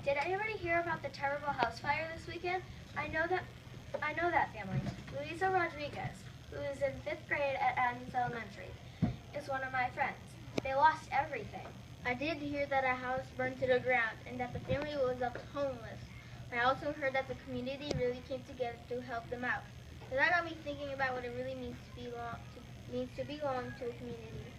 Did anybody hear about the terrible house fire this weekend? I know that family. Luisa Rodriguez, who is in 5th grade at Adams Elementary, is one of my friends. They lost everything. I did hear that a house burned to the ground and that the family was left homeless. I also heard that the community really came together to help them out. So that got me thinking about what it really means to belong to a community.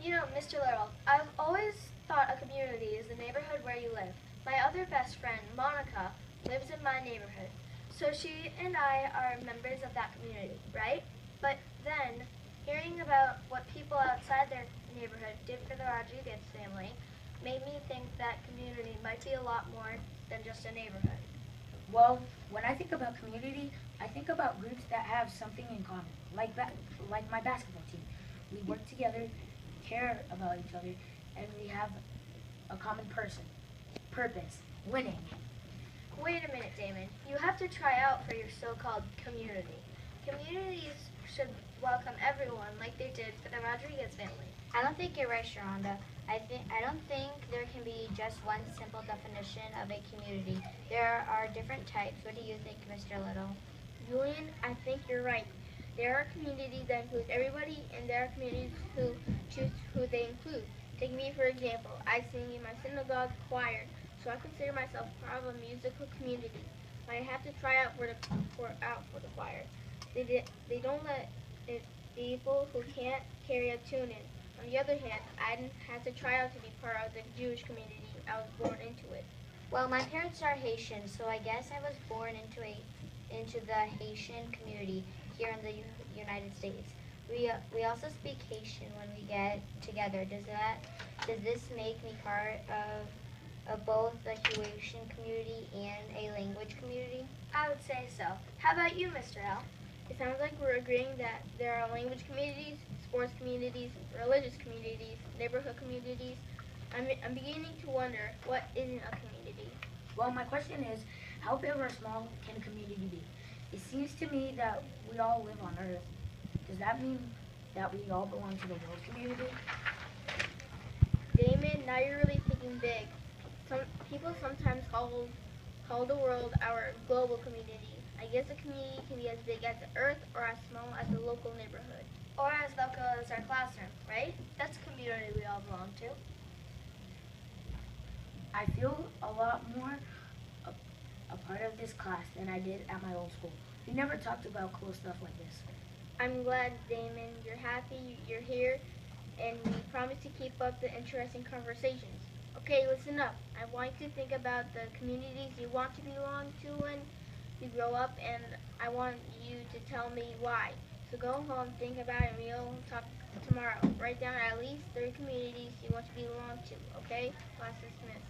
You know, Mr. Little, I've always thought a community is the neighborhood where you live. My other best friend, Monica, lives in my neighborhood. So she and I are members of that community, right? But then, hearing about what people outside their neighborhood did for the Rodriguez family made me think that community might be a lot more than just a neighborhood. Well, when I think about community, I think about groups that have something in common, like my basketball team. We work together, care about each other, and we have a common purpose, winning. Wait a minute, Damon. You have to try out for your so-called community. Communities should welcome everyone like they did for the Rodriguez family. I don't think you're right, Sharonda. I don't think there can be just one simple definition of a community. There are different types. What do you think, Mr. Little? Julian, I think you're right. There are communities that include everybody, and there are communities who choose who they include. Take me, for example. I sing in my synagogue choir, so I consider myself part of a musical community. I have to try out for the choir. They don't let people who can't carry a tune in. On the other hand, I had to try out to be part of the Jewish community. I was born into it. Well, my parents are Haitian, so I guess I was born into the Haitian community here in the United States. We also speak Haitian when we get together. Does this make me part of both the Haitian community and a language community? I would say so. How about you, Mr. L? It sounds like we're agreeing that there are language communities, sports communities, religious communities, neighborhood communities. I'm beginning to wonder, what isn't a community? Well, my question is, how big or small can a community be? It seems to me that we all live on Earth. Does that mean that we all belong to the world community? Damon, now you're really thinking big. Some people sometimes call the world our global community. I guess a community can be as big as the Earth or as small as the local neighborhood. Or as local as our classroom, right? That's a community we all belong to. I feel a lot more a part of this class than I did at my old school. We never talked about cool stuff like this. I'm glad, Damon, you're happy you're here, and we promise to keep up the interesting conversations. Okay, listen up. I want you to think about the communities you want to belong to when you grow up, and I want you to tell me why. So go home, think about it, and we'll talk tomorrow. Write down at least 3 communities you want to belong to, okay? Class dismissed.